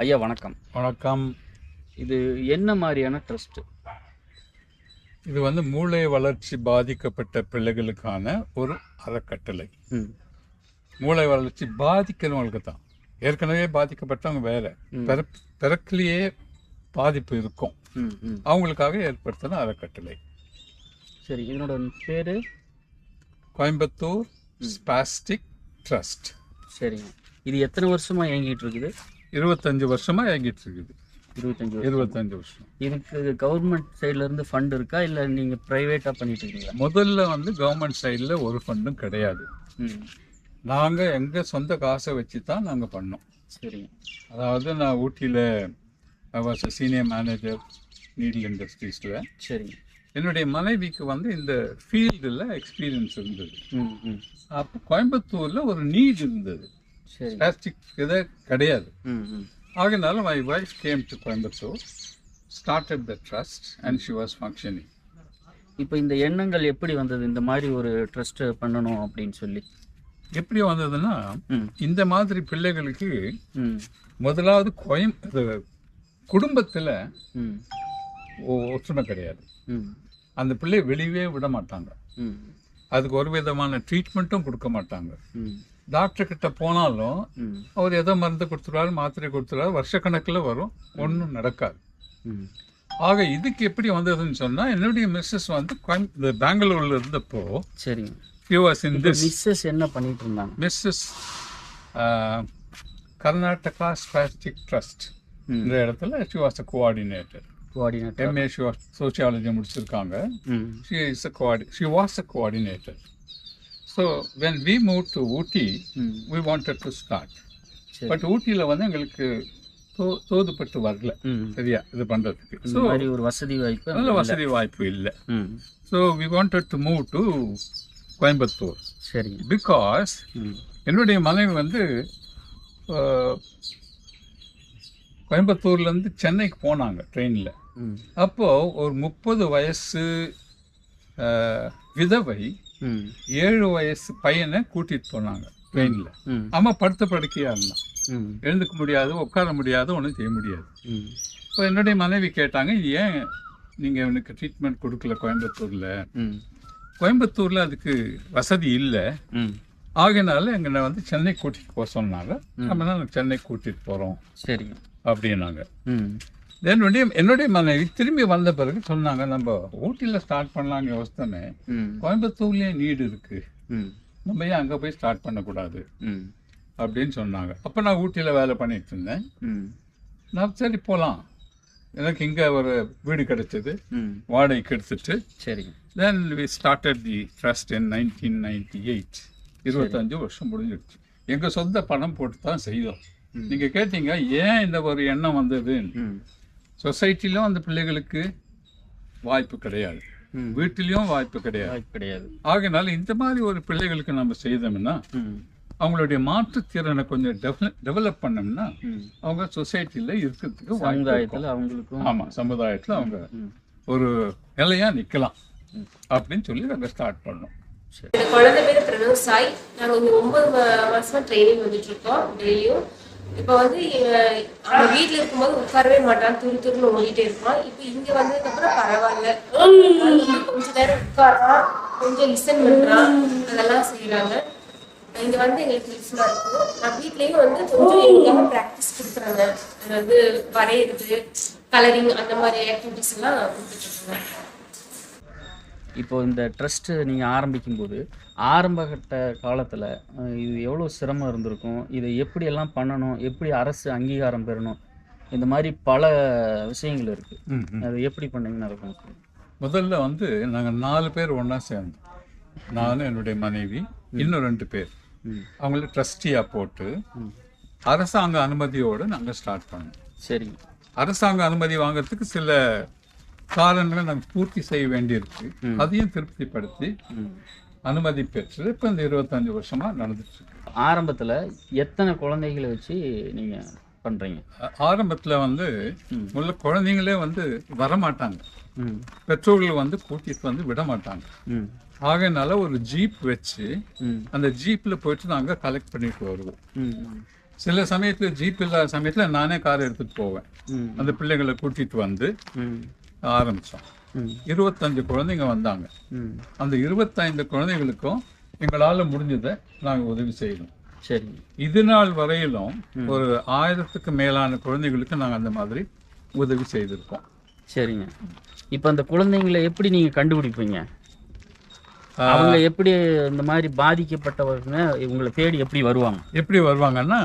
ஐயா வணக்கம். வணக்கம். இது என்ன மாதிரியான ட்ரஸ்ட்? இது வந்து மூளை வளர்ச்சி பாதிக்கப்பட்ட பிள்ளைகளுக்கான ஒரு அறக்கட்டளை. மூளை வளர்ச்சி பாதிக்கிறவங்களுக்கு தான். ஏற்கனவே பாதிக்கப்பட்டவங்க வேற, பிறக்கிலேயே பாதிப்பு இருக்கும், அவங்களுக்காக ஏற்படுத்தின அறக்கட்டளை. சரி, இதனோட பேரு கோயம்புத்தூர் ஸ்பாஸ்டிக் ட்ரஸ்ட். சரிங்க. இது எத்தனை வருஷமா இயங்கிட்டு இருக்குது? 25 வருஷமா இயங்கிட்டு இருக்குது. 25 வருஷம். இதுக்கு கவர்மெண்ட் சைட்ல இருந்து ஃபண்ட் இருக்கா, இல்ல நீங்க பிரைவேட்டா பண்ணிட்டு இருக்கீங்களா? முதல்ல வந்து கவர்மெண்ட் சைடில் ஒரு ஃபண்டும் கிடையாது. நாங்கள் எங்கள் சொந்த காசை வச்சு தான் நாங்கள் பண்ணோம். சரி. அதாவது நான் ஊட்டியில் சீனியர் மேனேஜர் நீடில் இண்டஸ்ட்ரீஸில். சரி. என்னுடைய மனைவிக்கு வந்து இந்த ஃபீல்டில் எக்ஸ்பீரியன்ஸ் இருந்தது. அப்போ கோயம்புத்தூரில் ஒரு நீட் இருந்தது, பிளாஸ்டிக் இதை கிடையாது. ஆகையினால my wife came to Coimbatore, started the trust and she was functioning. இப்போ இந்த எண்ணங்கள் எப்படி வந்தது, இந்த மாதிரி ஒரு ட்ரஸ்ட் பண்ணணும் அப்படின்னு சொல்லி? எப்படி வந்ததுன்னா, இந்த மாதிரி பிள்ளைகளுக்கு முதலாவது குடும்பத்தில் ஒற்றுமை கிடையாது. அந்த பிள்ளை வெளியே விட மாட்டாங்க, அதுக்கு ஒரு விதமான ட்ரீட்மெண்ட்டும் கொடுக்க மாட்டாங்க. டாக்டர் கிட்ட போனாலும் அவர் ஏதோ மருந்து கொடுத்துருவாரு, மாத்திரை கொடுத்துருவாரு, வருஷக்கணக்கில் வரும், ஒன்றும் நடக்காது. ஆக இதுக்கு எப்படி வந்ததுன்னு சொன்னா, என்னுடைய மிஸ்ஸஸ் வந்து பெங்களூர்ல இருந்தப்போ, சரிங்க, மிஸ்ஸஸ் என்ன பண்ணிட்டு இருந்தாங்க? மிஸ்ஸஸ் கர்நாடகா ஸ்பாஸ்டிக் ட்ரஸ்ட் இந்த இடத்துல she was a coordinator. MA sociology முடிச்சிருக்காங்க. She was a coordinator. So when we moved to Ooty, we wanted to start. But ஊட்டியில் வந்து எங்களுக்கு தோதுப்பட்டு வரல, சரியா இது பண்றதுக்கு. ஸோ ஒரு வசதி வாய்ப்பு இல்லை. So we wanted to move to Coimbatore. சரி. பிகாஸ் என்னுடைய மனைவி வந்து கோயம்புத்தூர்லேருந்து சென்னைக்கு போனாங்க ட்ரெயினில். அப்போது ஒரு 30 வயசு விதவை 7 வயசு பையனை கூட்டிகிட்டு போனாங்க ட்ரெயினில். அம்மா படுத்த படுக்கையாக இருந்தான், எழுந்துக்க முடியாது, உட்கார முடியாது, ஒன்றும் செய்ய முடியாது. இப்போ என்னுடைய மனைவி கேட்டாங்க, ஏன் நீங்கள் இவனுக்கு ட்ரீட்மெண்ட் கொடுக்கல கோயம்புத்தூரில் அதுக்கு வசதி இல்லை, ஆகையினால எங்களை வந்து சென்னை கூட்டிகிட்டு போக சொன்னாங்க. நம்ம சென்னை கூட்டிகிட்டு போகிறோம். சரி அப்படின்னாங்க. என்னுடைய மனைவி திரும்பி வந்த பிறகு சொன்னாங்க, நம்ம ஊட்டியில் ஸ்டார்ட் பண்ணலான்னு யோசித்தோமே, கோயம்புத்தூர்லேயே நீடு இருக்கு, நம்ம ஏன் அங்கே போய் ஸ்டார்ட் பண்ணக்கூடாது அப்படின்னு சொன்னாங்க. அப்போ நான் ஊட்டியில் வேலை பண்ணிட்டு இருந்தேன். நான் சரி போகலாம், எனக்கு இங்கே ஒரு வீடு கிடைச்சது, வாடகைக்கு எடுத்துட்டு. சரி. Then we started the trust in 1998. 25 வருஷம் முடிஞ்சிடுச்சு. எங்கள் சொந்த பணம் போட்டு தான் செய்தோம். நீங்கள் கேட்டீங்க ஏன் இந்த ஒரு எண்ணம் வந்தது. சொசைட்டிலும் அந்த பிள்ளைகளுக்கு வாய்ப்பு கிடையாது, வீட்டிலையும் வாய்ப்பு கிடையாது. ஆகையினால இந்த மாதிரி ஒரு பிள்ளைகளுக்கு நம்ம செய்தோம்னா, அவங்களுடைய மாற்றுத்திறனை கொஞ்சம் டெவலப் பண்ணோம்னா, அவங்க சொசைட்டியில் இருக்கிறதுக்கு சமுதாயத்தில் அவங்க ஒரு நிலையாக நிற்கலாம் அப்படின்னு சொல்லி நாங்கள் ஸ்டார்ட் பண்ணோம். குழந்தை பேர் பிரணவ் சாய். நாங்கள் இங்கே 9 வருஷமா ட்ரைனிங் வந்துட்டு இருக்கோம் டெய்லியும். இப்போ வந்து அவன் வீட்டில் இருக்கும்போது உட்காரவே மாட்டான், துருன்னு ஓடிட்டே இருப்பான். இப்போ இங்கே வந்ததுக்கப்புறம் பரவாயில்ல, கொஞ்சம் நேரம் உட்காரான், கொஞ்சம் லிசன் பண்ணுறான், அதெல்லாம் செய்கிறாங்க. இங்கே வந்து எங்களுக்கு யூஸ்ஃபுல்லாக இருக்குது. நான் வீட்லேயும் வந்து கொஞ்சம் எங்களுக்காக ப்ராக்டிஸ் கொடுக்குறாங்க, அதாவது வரைகிறது, கலரிங், அந்த மாதிரி ஆக்டிவிட்டிஸ் எல்லாம் கொடுத்துட்ருக்காங்க. இப்போ இந்த ட்ரஸ்ட்டு நீங்கள் ஆரம்பிக்கும்போது ஆரம்பகட்ட காலத்தில் இது எவ்வளோ சிரமம் இருந்திருக்கும், இதை எப்படியெல்லாம் பண்ணணும், எப்படி அரசு அங்கீகாரம் பெறணும், இந்த மாதிரி பல விஷயங்கள் இருக்குது. அது எப்படி பண்ணீங்கன்னு இருக்கும்? முதல்ல வந்து நாங்கள் 4 பேர் ஒன்றா சேர்ந்தோம். நான், என்னுடைய மனைவி, இன்னும் 2 பேர். அவங்கள ட்ரஸ்டியாக போட்டு அரசாங்க அனுமதியோடு நாங்கள் ஸ்டார்ட் பண்ணோம். சரி. அரசாங்க அனுமதி வாங்கிறதுக்கு சில காரணங்களை நாங்கள் பூர்த்தி செய்ய வேண்டியிருக்கு. அதையும் திருப்திப்படுத்தி அனுமதி பெற்று இப்போ இந்த 25 வருஷமா நடந்துட்டு இருக்கு. ஆரம்பத்தில் எத்தனை குழந்தைகளை வச்சு நீங்க பண்றீங்க? ஆரம்பத்தில் வந்து முதல்ல குழந்தைங்களே வந்து வரமாட்டாங்க, பெற்றோர்கள் வந்து கூட்டிட்டு வந்து விட மாட்டாங்க. ஆகையினால ஒரு ஜீப் வச்சு அந்த ஜீப்ல போயிட்டு நாங்கள் கலெக்ட் பண்ணிட்டு வருவோம். சில சமயத்தில் ஜீப் இல்லாத சமயத்தில் நானே கார் எடுத்துகிட்டு போவேன். ம் அந்த பிள்ளைகளை கூட்டிகிட்டு வந்து ம் ஆரம்பித்தோம். ம் 25 குழந்தைங்க வந்தாங்க. ம் அந்த 25 குழந்தைகளுக்கும் எங்களால் முடிஞ்சதை நாங்கள் உதவி செய்யணும். சரிங்க. இது நாள் வரையிலும் ஒரு 1000க்கு மேலான குழந்தைகளுக்கு நாங்கள் அந்த மாதிரி உதவி செய்திருக்கோம். சரிங்க. இப்போ அந்த குழந்தைங்களை எப்படி நீங்கள் கண்டுபிடிப்பீங்க? அவங்க எப்படி இந்த மாதிரி பாதிக்கப்பட்டவங்க இவங்களை தேடி எப்படி வருவாங்க? எப்படி வருவாங்கன்னா,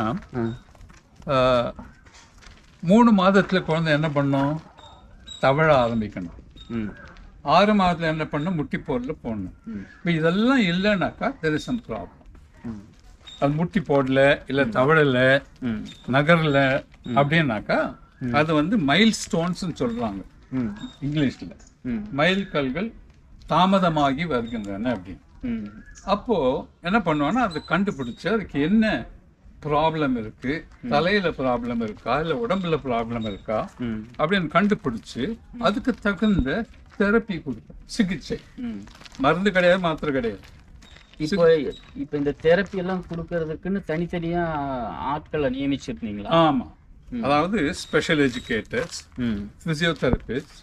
3 மாதத்தில் குழந்தை என்ன பண்ணும்? தவழ ஆரம்பிக்கணும். 6 மாதத்தில் என்ன பண்ணணும்? முட்டி போடல போடணும். இப்போ இதெல்லாம் இல்லைன்னாக்கா there is some problem. அது முட்டி போடல, இல்லை தவழலை, நகரல அப்படின்னாக்கா அது வந்து மைல் ஸ்டோன்ஸ்ன்னு சொல்கிறாங்க இங்கிலீஷில். மைல் கல்கள் தாமதமாகி வருகின்றன அப்படின்னு. அப்போ என்ன பண்ணுவாங்கன்னா அதை கண்டுபிடிச்சு அதுக்கு என்ன ப்ராப்ளம் இருக்கு, தலையில ப்ராப்ளம் இருக்கா இல்லை உடம்புல ப்ராப்ளம் இருக்கா அப்படின்னு கண்டுபிடிச்சு அதுக்கு தகுந்த தெரப்பி கொடுக்கும். சிகிச்சை, மருந்து கிடையாது, மாத்திரை கிடையாது. இப்போ இந்த தெரப்பி எல்லாம் கொடுக்கறதுக்குன்னு தனித்தனியா ஆட்களை நியமிச்சிருந்தீங்களா? ஆமா, அதாவது special educators, physiotherapist,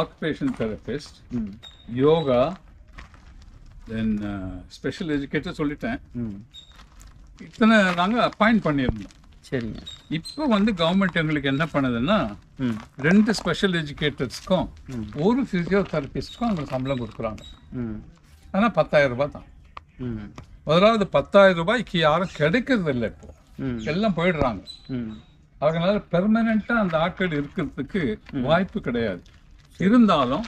occupation therapist, yoga, தென் ஸ்பெஷல் எஜுகேட்டர் சொல்லிட்டேன். இத்தனை நாங்கள் அப்பாயிண்ட் பண்ணியிருந்தோம். சரிங்க. இப்போ வந்து கவர்மெண்ட் எங்களுக்கு என்ன பண்ணுதுன்னா 2 ஸ்பெஷல் எஜுகேட்டர்ஸ்க்கும் 1 பிசியோதெரபிஸ்ட்க்கும் அவங்களுக்கு சம்பளம் கொடுக்குறாங்க. ஆனால் 10,000 ரூபாய் தான். முதலாவது 10,000 ரூபாய்க்கு யாரும் கிடைக்கிறது இல்லை. இப்போ எல்லாம் போயிடுறாங்க. அதனால பெர்மனண்டா அந்த ஆட்கள் இருக்கிறதுக்கு வாய்ப்பு கிடையாது. இருந்தாலும்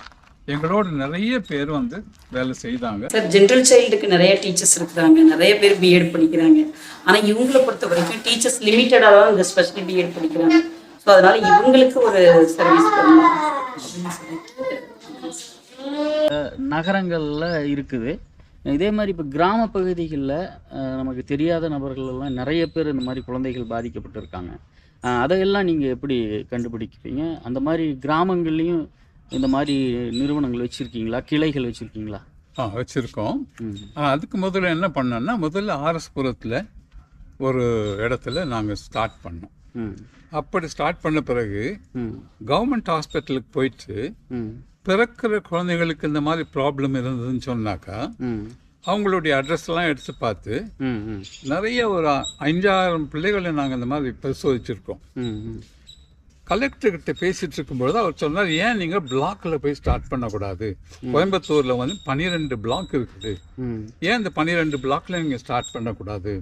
எங்களோட நிறைய பேர் வந்து வேலை செய்தாங்க. சார், ஜென்ரல் சைல்டுக்கு நிறைய டீச்சர்ஸ் இருக்கிறாங்க, நிறைய பேர் பிஎட் படிக்கிறாங்க. ஆனால் இவங்களை பொறுத்த வரைக்கும் டீச்சர்ஸ் லிமிட்டடாக தான் இந்த ஸ்பெஷல் பிஎட் படிக்கிறாங்க. ஸோ அதனால இவங்களுக்கு ஒரு சர்வீஸ் பண்ணலாம் அப்படின்னு சொல்லிட்டு நகரங்களில் இருக்குது. இதே மாதிரி இப்போ கிராம பகுதிகளில் நமக்கு தெரியாத நபர்கள் எல்லாம் நிறைய பேர் இந்த மாதிரி குழந்தைகள் பாதிக்கப்பட்டிருக்காங்க. அதையெல்லாம் நீங்கள் எப்படி கண்டுபிடிப்பீங்க? அந்த மாதிரி கிராமங்கள்லேயும் இந்த மாதிரி நிறுவனங்கள் வச்சுருக்கீங்களா, கிளைகள் வச்சுருக்கீங்களா? வச்சுருக்கோம். அதுக்கு முதல்ல என்ன பண்ணோம்னா, முதல்ல ஆர்எஸ்புரத்தில் ஒரு இடத்துல நாங்கள் ஸ்டார்ட் பண்ணோம். அப்படி ஸ்டார்ட் பண்ண பிறகு கவர்மெண்ட் ஹாஸ்பிட்டலுக்கு போயிட்டு பிறக்கிற குழந்தைங்களுக்கு இந்த மாதிரி ப்ராப்ளம் இருந்ததுன்னு சொன்னாக்கா அவங்களுடைய அட்ரஸ்லாம் எடுத்து பார்த்து நிறைய ஒரு 5,000 பிள்ளைகளை நாங்கள் இந்த மாதிரி பரிசோதிச்சிருக்கோம். கலெக்டர்கிட்ட பேசிட்டு இருக்கும்பொழுது அவர் சொன்னார், ஏன் நீங்கள் பிளாக்ல போய் ஸ்டார்ட் பண்ணக்கூடாது? கோயம்புத்தூர்ல வந்து 12 பிளாக் இருக்குது, ஏன் இந்த 12 பிளாக்ல நீங்கள் ஸ்டார்ட் பண்ணக்கூடாது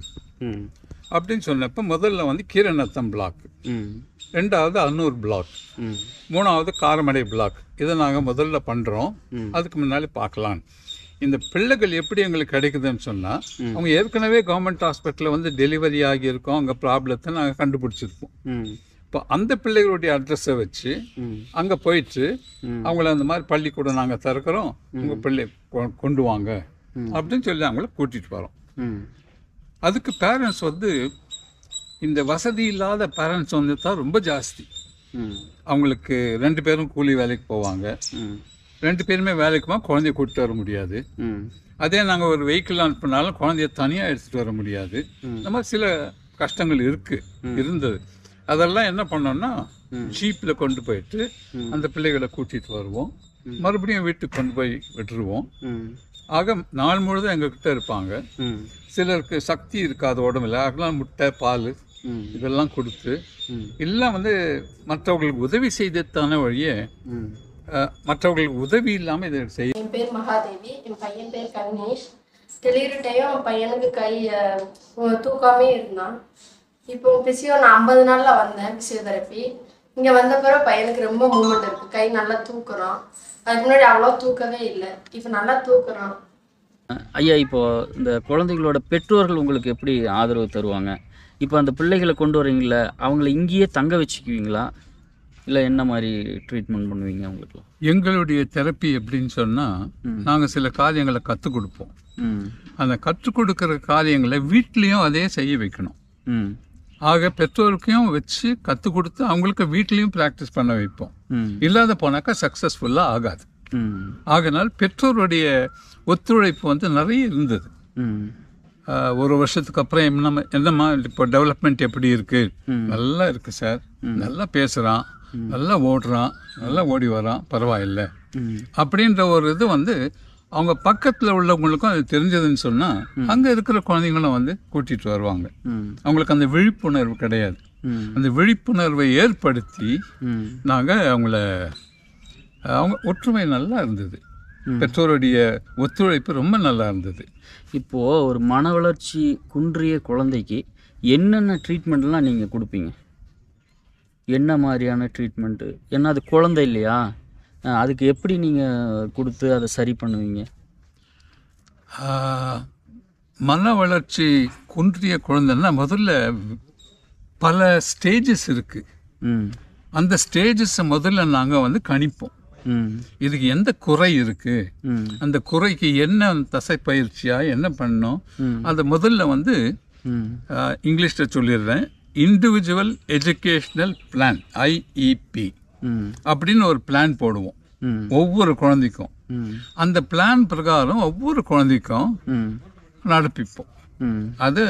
அப்படின்னு சொன்னப்போ முதல்ல வந்து கீரநத்தம் பிளாக், 2வது அன்னூர் பிளாக், 3வது காரமடை பிளாக். இதை நாங்கள் முதல்ல பண்ணுறோம், அதுக்கு முன்னாடி பார்க்கலாம். இந்த பிள்ளைகள் எப்படி எங்களுக்கு கிடைக்குதுன்னு சொன்னால், அவங்க ஏற்கனவே கவர்மெண்ட் ஹாஸ்பிட்டலில் வந்து டெலிவரி ஆகியிருக்கோம், அங்கே ப்ராப்ளத்தை நாங்கள் கண்டுபிடிச்சிருப்போம். இப்போ அந்த பிள்ளைகளுடைய அட்ரஸை வச்சு அங்கே போயிட்டு அவங்கள அந்த மாதிரி பள்ளிக்கூடம் நாங்கள் திறக்கிறோம், உங்கள் பிள்ளை கொண்டு வாங்க அப்படின்னு சொல்லி அவங்கள கூட்டிகிட்டு வரோம். அதுக்கு பேரண்ட்ஸ் வந்து இந்த வசதி இல்லாத பேரண்ட்ஸ் வந்து தான் ரொம்ப ஜாஸ்தி. அவங்களுக்கு 2 பேரும் கூலி வேலைக்கு போவாங்க, 2 பேருமே வேலைக்கு போக குழந்தைய கூப்பிட்டு வர முடியாது. அதே நாங்கள் ஒரு வெஹிக்கிள் அனுப்பினாலும் குழந்தைய தனியாக எடுத்துகிட்டு வர முடியாது. இந்த மாதிரி சில கஷ்டங்கள் இருந்தது. அதெல்லாம் என்ன பண்ணோம்னா, ஜீப்பில் கொண்டு போயிட்டு அந்த பிள்ளைகளை கூட்டிகிட்டு வருவோம், மறுபடியும் வீட்டுக்கு கொண்டு போய் விட்டுருவோம். ஆக நாள் முழுதும் எங்ககிட்ட இருப்பாங்க. சிலருக்கு சக்தி இருக்காது உடம்புல, அதெல்லாம் முட்டை, பால் இதெல்லாம் கொடுத்து எல்லாம் வந்து மற்றவர்களுக்கு உதவி செய்ததான வழியே மற்றவர்களுக்கு உதவி இல்லாமல் இதை செய்ய. என் பேர் மகாதேவி, என் பையன் பேர் கணேஷ். டெலிவரி டைம் பையனுக்கு கை தூக்காமே இருந்தான். இப்போ பிசியோ நான் 50 நாளில் வந்தேன் பிசியோதெரப்பி. இங்கே வந்த பிறகு பையனுக்கு ரொம்ப மூமெண்ட் இருக்குது, கை நல்லா தூக்குறான். அதுக்கு முன்னாடி அவ்வளோ தூக்கவே இல்லை, இப்போ நல்லா தூக்குறான். ஐயா, இப்போது இந்த குழந்தைகளோட பெற்றோர்கள் உங்களுக்கு எப்படி ஆதரவு தருவாங்க? இப்போ அந்த பிள்ளைகளை கொண்டு வரீங்களா, அவங்கள இங்கேயே தங்க வச்சுக்குவீங்களா, இல்லை என்ன மாதிரி ட்ரீட்மெண்ட் பண்ணுவீங்க அவங்களுக்கு? எங்களுடைய தெரப்பி எப்படின்னு சொன்னால், நாங்கள் சில காரியங்களை கற்றுக் கொடுப்போம். அந்த கற்றுக் கொடுக்குற காரியங்களை வீட்லேயும் அதே செய்ய வைக்கணும். ஆக பெற்றோருக்கையும் வச்சு கற்றுக் கொடுத்து அவங்களுக்கு வீட்லேயும் ப்ராக்டிஸ் பண்ண வைப்போம். இல்லாத போனாக்கா சக்ஸஸ்ஃபுல்லாக ஆகாது. ஆகனால் பெற்றோருடைய ஒத்துழைப்பு வந்து நிறைய இருந்தது. ஒரு வருஷத்துக்கு அப்புறம் என்னம்மா இப்போ டெவலப்மெண்ட் எப்படி இருக்குது? நல்லா இருக்குது சார், நல்லா பேசுகிறான், நல்லா ஓடுறான், நல்லா ஓடி வரான், பரவாயில்லை அப்படின்ற ஒரு இது வந்து அவங்க பக்கத்தில் உள்ளவங்களுக்கும் அது தெரிஞ்சதுன்னு சொன்னால் அங்கே இருக்கிற குழந்தைங்களும் வந்து கூட்டிகிட்டு வருவாங்க. அவங்களுக்கு அந்த விழிப்புணர்வு கிடையாது. அந்த விழிப்புணர்வை ஏற்படுத்தி நாங்கள் அவங்க ஒற்றுமை நல்லா இருந்தது. பெற்றோருடைய ஒத்துழைப்பு ரொம்ப நல்லா இருந்தது. இப்போது ஒரு மன வளர்ச்சி குன்றிய குழந்தைக்கு என்னென்ன ட்ரீட்மெண்ட்லாம் நீங்கள் கொடுப்பீங்க? என்ன மாதிரியான ட்ரீட்மெண்ட்டு? ஏன்னா அது குழந்தை இல்லையா, அதுக்கு எப்படி நீங்கள் கொடுத்து அதை சரி பண்ணுவீங்க? மன வளர்ச்சி குன்றிய குழந்தைன்னா முதல்ல பல ஸ்டேஜஸ் இருக்குது. அந்த ஸ்டேஜஸை முதல்ல நாங்கள் வந்து கணிப்போம். இதுக்கு எந்த குறை இருக்கு, அந்த குறைக்கு என்ன தசைப்பயிற்சியா என்ன பண்ணணும், அதை முதல்ல வந்து இங்கிலீஷில் சொல்லிடுறேன், இண்டிவிஜுவல் எஜுகேஷ்னல் பிளான் IEP அப்படின்னு ஒரு பிளான் போடுவோம் ஒவ்வொரு குழந்தைக்கும். அந்த பிளான் பிரகாரம் ஒவ்வொரு குழந்தைக்கும் நடப்பிப்போம். அது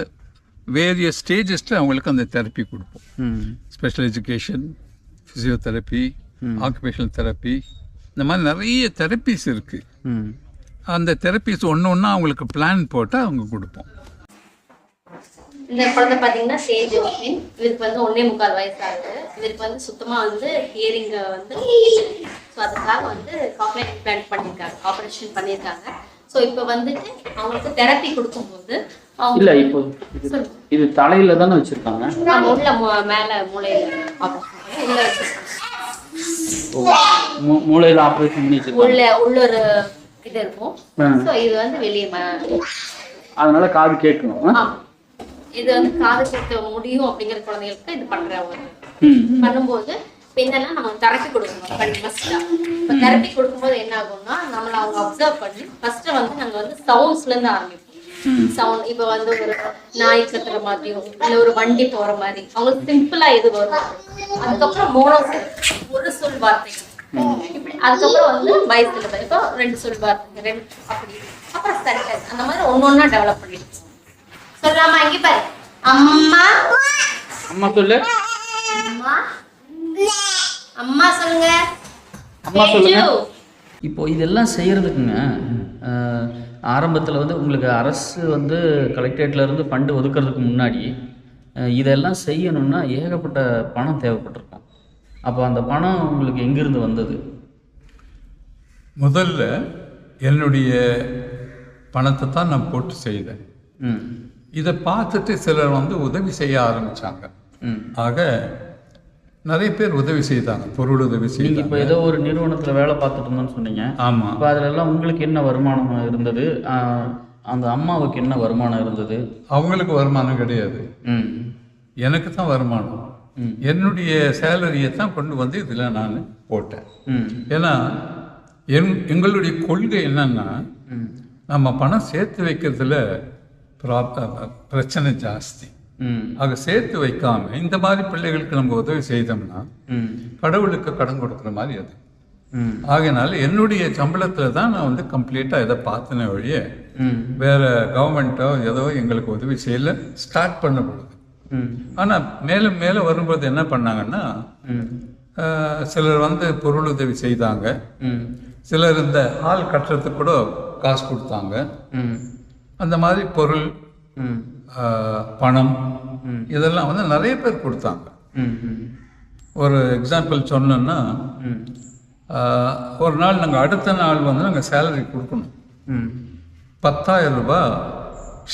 வேரியஸ் ஸ்டேஜஸில் அவங்களுக்கு அந்த தெரப்பி கொடுப்போம். Special education, physiotherapy, occupational therapy, இந்த மாதிரி நிறைய தெரப்பிஸ் இருக்குது. அந்த தெரப்பிஸ் ஒன்று ஒன்றா அவங்களுக்கு பிளான் போட்டால் அவங்க கொடுப்போம். இந்த குழந்தை பார்த்தீங்கன்னா ஸ்டேஜ் இவருக்கு வந்து 1.25 வயசு ஆகுது. இவருக்கு வந்து சுத்தமாக வந்து ஹியரிங் வந்து ஸோ அதுக்காக வந்து காக்லியர் இம்ப்ளான்ட் பண்ணியிருக்காங்க, ஆப்ரேஷன் பண்ணியிருக்காங்க. ஸோ இப்போ வந்துட்டு அவங்களுக்கு தெரப்பி கொடுக்கும்போது இல்லை, இப்போ இது தலையில தானே வச்சிருக்காங்க, உள்ள மேலே மூளையில் ஆப்ரேஷன் உள்ள மூளையில ஆப்ரேஷன் பண்ணி உள்ளொரு இது இருக்கும். ஸோ இது வந்து வெளியே அதனால காது கேட்கணும். இது வந்து காது கேட்க முடியும் அப்படிங்கிற குழந்தைகளுக்கு இது பண்றாங்க. பண்ணும்போது என்னன்னா நம்ம தெரப்பி கொடுக்கணும் ஃபர்ஸ்டா. இப்போ தெரப்பி கொடுக்கும்போது என்ன ஆகும்னா நம்மள அவங்க அப்சர்வ் பண்ணி ஃபர்ஸ்ட் வந்து நாங்க வந்து சவுண்ட்ஸ்ல இருந்து ஆரம்பிப்போம். சவுண்ட் இப்போ வந்து ஒரு நாய் கத்துற மாதிரியும் இல்லை ஒரு வண்டி போற மாதிரி அவங்களுக்கு சிம்பிளா இது வரும். அதுக்கப்புறம் மோனோசோல் ஒரு சொல் வார்த்தைகள் இப்படி, அதுக்கப்புறம் வந்து வயசுல இப்போ 2 சொல் வார்த்தைகள் 2 அப்படி, அப்புறம் சென்டென்ஸ் அந்த மாதிரி ஒன்னொன்னா டெவலப் பண்ணிடுச்சு. சொல்லாமா இங்க பாரு, அம்மா அம்மா சொல்லு, அம்மா அம்மா சொல்லுங்க, அம்மா சொல்லுங்க. இப்போ இதெல்லாம் செய்யறதுக்குங்க ஆரம்பத்தில் வந்து உங்களுக்கு அரசு வந்து கலெக்டரேட்லேருந்து ஃபண்டு ஒதுக்கிறதுக்கு முன்னாடி இதெல்லாம் செய்யணும்னா ஏகப்பட்ட பணம் தேவைப்பட்டிருக்கும். அப்போ அந்த பணம் உங்களுக்கு எங்கிருந்து வந்தது? முதல்ல என்னுடைய பணத்தை தான் நான் போட்டு செய்தேன். இதை பார்த்துட்டு சிலர் வந்து உதவி செய்ய ஆரம்பித்தாங்க. ஆக நிறைய பேர் உதவி செய்தாங்க, பொருள் உதவி செய்தாங்க. இப்போ ஏதோ ஒரு நிறுவனத்தில் வேலை பார்த்துட்டு இருந்தோன்னு சொன்னீங்க. ஆமாம். இப்போ அதிலெல்லாம் உங்களுக்கு என்ன வருமானம் இருந்தது? அந்த அம்மாவுக்கு என்ன வருமானம் இருந்தது? அவங்களுக்கு வருமானம் கிடையாது, எனக்கு தான் வருமானம். என்னுடைய சேலரியை தான் கொண்டு வந்து இதில் நான் போட்டேன். ஏன்னா எங்களுடைய கொள்கை என்னன்னா, நம்ம பணம் சேர்த்து வைக்கிறதுல பிரச்சனை ஜாஸ்தி. ஆக சேர்த்து வைக்காம இந்த மாதிரி பிள்ளைகளுக்கு நம்ம உதவி செய்தோம்னா கடவுளுக்கு கடன் கொடுக்குற மாதிரி அது. ஆகையினால என்னுடைய சம்பளத்தில் தான் நான் வந்து கம்ப்ளீட்டாக இதை பார்த்தனே வழிய வேற கவர்மெண்ட்டோ ஏதோ எங்களுக்கு உதவி செய்யல. ஸ்டார்ட் பண்ணப்படுது. ஆனால் மேலும் மேலே வரும்போது என்ன பண்ணாங்கன்னா, சிலர் வந்து பொருள் உதவி செய்தாங்க, சிலர் இந்த ஹால் கட்டுறதுக்கு கூட காசு கொடுத்தாங்க. அந்த மாதிரி பொருள், பணம் இதெல்லாம் வந்து நிறைய பேர் கொடுத்தாங்க. ஒரு எக்ஸாம்பிள் சொன்னோன்னா, ஒரு நாள் நாங்கள் அடுத்த நாள் வந்து நாங்கள் சேலரி கொடுக்கணும். 10,000 ரூபாய்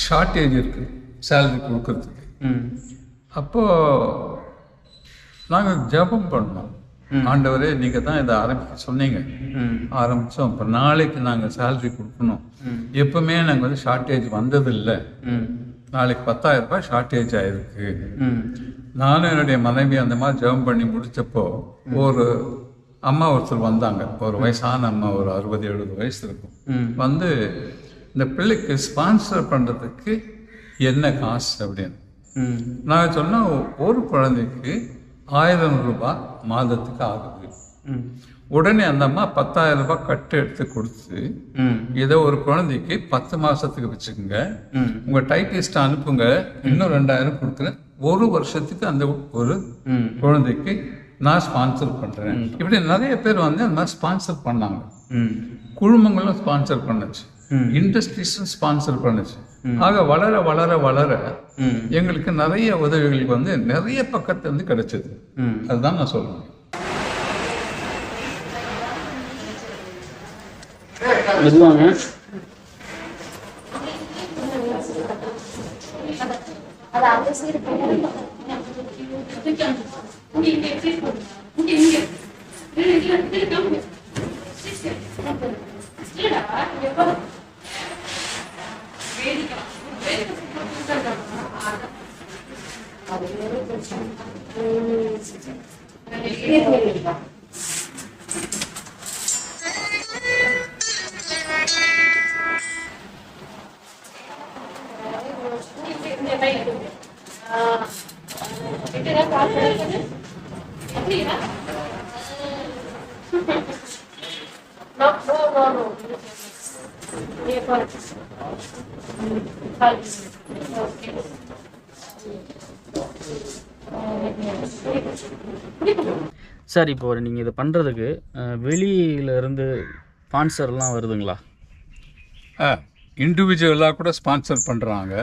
ஷார்ட்டேஜ் இருக்கு சேலரி கொடுக்கறதுக்கு. அப்போது நாங்கள் ஜெபம் பண்ணோம், ஆண்டவரே நீங்கள் தான் இதை ஆரம்பிக்க சொன்னீங்க, ஆரம்பித்தோம். இப்போ நாளைக்கு நாங்கள் சேலரி கொடுக்கணும். எப்பவுமே நாங்கள் வந்து ஷார்ட்டேஜ் வந்ததில்லை, நாளைக்கு 10,000 ரூபாய் ஷார்ட்டேஜ் ஆயிருக்கு. நானும் என்னுடைய மனைவி அந்த மாதிரி ஜெபம் பண்ணி முடித்தப்போ ஒரு அம்மா ஒருத்தர் வந்தாங்க, ஒரு வயசான அம்மா, ஒரு 60-70 வயசு இருக்கும். வந்து இந்த பிள்ளைக்கு ஸ்பான்சர் பண்ணுறதுக்கு என்ன காசு அப்படின்னு நான் சொன்னேன், ஒரு குழந்தைக்கு 1000 ரூபாய் மாதத்துக்கு ஆகுது. உடனே அந்த அம்மா 10,000 ரூபாய் கட்டு எடுத்து கொடுத்து இதை ஒரு குழந்தைக்கு 10 மாசத்துக்கு வச்சுக்கோங்க, உங்க டைப்பிஸ்ட் அனுப்புங்க, இன்னும் 2,000 கொடுக்குறேன், ஒரு வருஷத்துக்கு அந்த ஒரு குழந்தைக்கு நான் ஸ்பான்சர் பண்றேன். இப்படி நிறைய பேர் வந்து அந்த மாதிரி ஸ்பான்சர் பண்ணாங்க. குழுமங்களும் ஸ்பான்சர் பண்ணுச்சு, இண்டஸ்ட்ரீஸும் ஸ்பான்சர் பண்ணுச்சு. ஆக வளர வளர வளர எங்களுக்கு நிறைய உதவிகள் வந்து நிறைய பக்கத்துல இருந்து கிடைச்சது. அதுதான் நான் சொல்றேன். மெதுவாங்க. சார், இப்போ நீங்கள் இதை பண்ணுறதுக்கு வெளியில இருந்து ஸ்பான்சர்லாம் வருதுங்களா? இண்டிவிஜுவலாக கூட ஸ்பான்சர் பண்ணுறாங்க,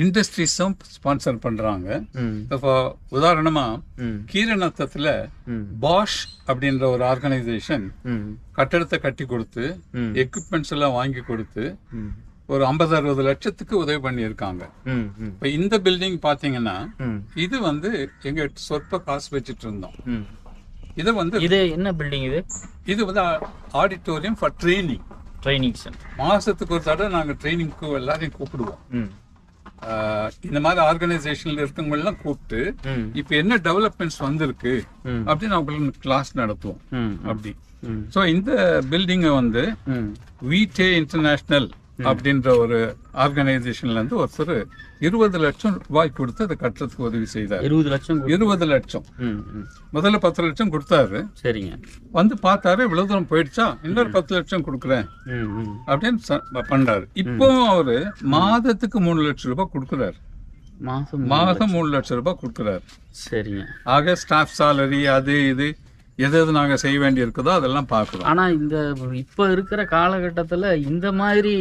இண்டஸ்ட்ரீஸும் ஸ்பான்சர் பண்ணுறாங்க. இப்போ உதாரணமாக கீரநத்தத்தில் பாஷ் அப்படின்ற ஒரு ஆர்கனைசேஷன் கட்டடத்தை கட்டி கொடுத்து எக்யூப்மெண்ட்ஸ் எல்லாம் வாங்கி கொடுத்து ஒரு 50-60 லட்சத்துக்கு உதவி பண்ணியிருக்காங்க. இப்போ இந்த பில்டிங் பார்த்தீங்கன்னா இது வந்து எங்க சொற்ப காசு வச்சுட்டு இருந்தோம். இது வந்து இது என்ன பில்டிங்? இது வந்து ஆடிட்டோரியம் ஃபார் ட்ரைனிங் சென்டர். மாசத்துக்கு ஒரு தடவை நாங்கள் ட்ரைனிங்க்கு எல்லாரையும் கூப்பிடுவோம். இந்த மாதிரி ஆர்கனைசேஷன்ல இருக்கவங்க எல்லாம் கூப்பிட்டு இப்ப என்ன டெவலப்மெண்ட்ஸ் வந்திருக்கு அப்படின்னு அவங்களுக்கு கிளாஸ் நடத்துவோம். அப்படி ஸோ இந்த பில்டிங்கை வந்து வீட்டே இன்டர்நேஷனல் அப்படின்ற ஒரு ஆர்கனைசேஷன்ல இருந்து ஒருத்தர் 20 லட்சம் ரூபாய் கொடுத்து அதை கட்டுறதுக்கு உதவி செய்தார். 20 லட்சம். முதல்ல 10 லட்சம் கொடுத்தாரு. சரிங்க. வந்து பார்த்தாரு, இவ்வளவு தூரம் போயிடுச்சா, இன்னொரு 10 லட்சம் கொடுக்குறேன் அப்படின்னு பண்றாரு. இப்போ அவரு மாதத்துக்கு 3 லட்சம் ரூபாய் கொடுக்குறாரு. மாதம் 3 லட்சம் ரூபாய் கொடுக்குறாரு. சரிங்க. ஆக ஸ்டாஃப் சாலரி அது இது எது எது நாங்கள் செய்ய வேண்டி இருக்குதோ அதெல்லாம் பார்க்குறோம். ஆனால் இந்த இப்போ இருக்கிற காலகட்டத்தில் இந்த மாதிரி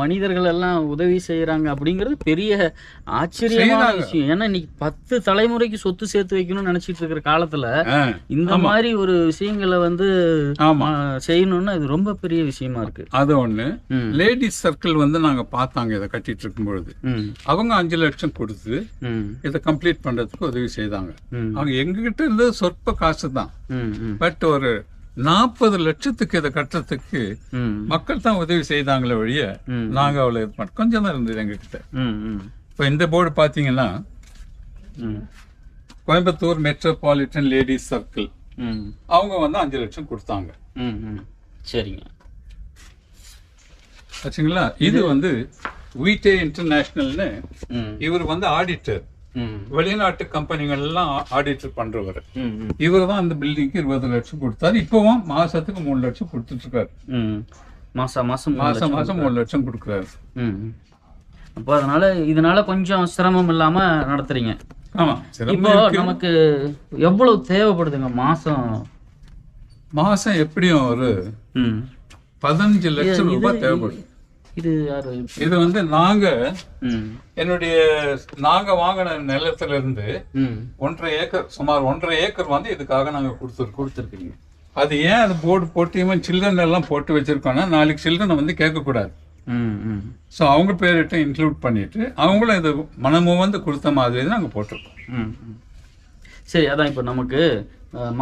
மனிதர்கள் எல்லாம் உதவி செய்கிறாங்க அப்படிங்கிறது பெரிய ஆச்சரியமான விஷயம். ஏன்னா இன்னைக்கு 10 தலைமுறைக்கு சொத்து சேர்த்து வைக்கணும்னு நினச்சிட்டு இருக்கிற காலத்தில் இந்த மாதிரி ஒரு விஷயங்களை வந்து செய்யணும்னா இது ரொம்ப பெரிய விஷயமா இருக்கு. அது ஒன்று. லேடிஸ் சர்க்கிள் வந்து நாங்கள் பார்த்தாங்க இதை கட்டிட்டு இருக்கும் பொழுது. அவங்க 5 லட்சம் கொடுத்து இதை கம்ப்ளீட் பண்ணுறதுக்கு உதவி செய்தாங்க. அவங்க எங்ககிட்ட இருந்து சொற்ப காசு தான், பட் ஒரு 40 லட்சத்துக்கு இதை கட்டுறதுக்கு மக்கள் தான் உதவி செய்தாங்களே ஒழிய நாங்க அவ்வளவு இது பண்ண கொஞ்சம் தான் இருந்தது எங்க கிட்ட. இப்போ இந்த போர்டு பாத்தீங்கன்னா கோயம்புத்தூர் மெட்ரோபாலிட்டன் லேடிஸ் சர்க்கிள் அவங்க வந்து 5 லட்சம் கொடுத்தாங்க. சரிங்க. ஆச்சுங்களா. இது வந்து வீட்டே இன்டர்நேஷனல்னு இவர் வந்து ஆடிட்டர், வெளிநாட்டு கம்பெனிகள் எல்லாம் ஆடிட்டர் பண்றவர். இவர் தான் அந்த பில்டிங்க்கு 20 லட்சம் கொடுத்தாரு. இப்பவும் மாசத்துக்கு 3 லட்சம் கொடுத்துட்டு இருக்காரு. மாசம் 3 லட்சம் கொடுக்குறாரு. அப்போ இதனால கொஞ்சம் சிரமம் இல்லாம நடத்துறீங்க. ஆமா. இப்போ நமக்கு எவ்வளவு தேவைப்படுதுங்க மாசம் எப்படியும் ஒரு 15 லட்சம் ரூபாய் தேவைப்படுது. இது வந்து நாங்க வாங்கின நிலத்துல இருந்து 1.5 ஏக்கர், சுமார் 1.5 ஏக்கர் வந்து இதுக்காக நாங்க கொடுத்துருக்கீங்க. அது ஏன் அது போர்டு போட்டு இவன் சில்ட்ரன் எல்லாம் போட்டு வச்சிருக்கோம்னா நாளைக்கு சில்ட்ரனை வந்து கேட்கக்கூடாது. ஸோ அவங்க பேர்கிட்ட இன்க்ளூட் பண்ணிட்டு அவங்களும் இது மனமும் வந்து கொடுத்த மாதிரி நாங்கள் போட்டிருக்கோம். சரி, அதான் இப்போ நமக்கு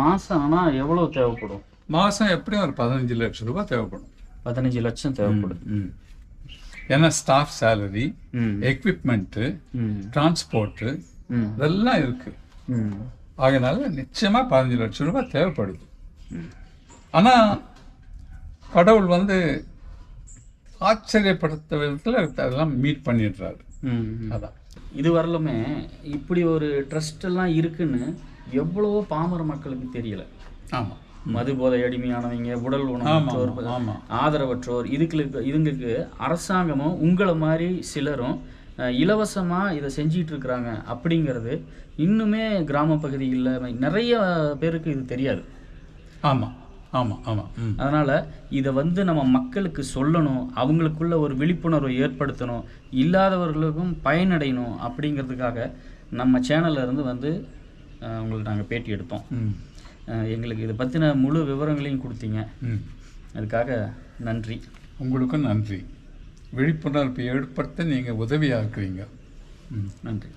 மாசம் ஆனால் எவ்வளவு தேவைப்படும்? மாசம் எப்படியும் ஒரு 15 லட்சம் ரூபாய் தேவைப்படும். 15 லட்சம் தேவைப்படும். ஏன்னா ஸ்டாஃப் சேலரி, எக்விப்மெண்ட், டிரான்ஸ்போர்ட் இதெல்லாம் இருக்கு. அதனால நிச்சயமா 15 லட்சம் ரூபாய் தேவைப்படுது. ஆனா கடவுள் வந்து ஆச்சரியப்படுத்த விதத்துல அதெல்லாம் மீட் பண்ணிடுறாரு. அதான் இது வரலுமே இப்படி ஒரு ட்ரஸ்ட் எல்லாம் இருக்குன்னு எவ்வளவோ பாமர மக்களுக்கு தெரியல. ஆமா. மது போதை அடிமையானவங்க, உடல் ஊனமுற்றோர், ஆமாம். ஆதரவற்றோர், இதுங்களுக்கு அரசாங்கமும் உங்களை மாதிரி சிலரும் இலவசமாக இதை செஞ்சிட்டு இருக்கிறாங்க அப்படிங்கிறது இன்னுமே கிராம பகுதிகளில் நிறைய பேருக்கு இது தெரியாது. ஆமாம் ஆமாம் ஆமாம். அதனால் இதை வந்து நம்ம மக்களுக்கு சொல்லணும், அவங்களுக்குள்ள ஒரு விழிப்புணர்வை ஏற்படுத்தணும், இல்லாதவர்களுக்கும் பயனடையணும் அப்படிங்கிறதுக்காக நம்ம சேனல்ல இருந்து வந்து உங்களுக்கு நாங்கள் பேட்டி எடுத்தோம். எங்களுக்கு இதை பற்றின முழு விவரங்களையும் கொடுத்தீங்க, அதுக்காக நன்றி. உங்களுக்கும் நன்றி. விழிப்புணர்வு ஏற்படுத்த நீங்கள் உதவியாக இருக்கிறீங்க. நன்றி.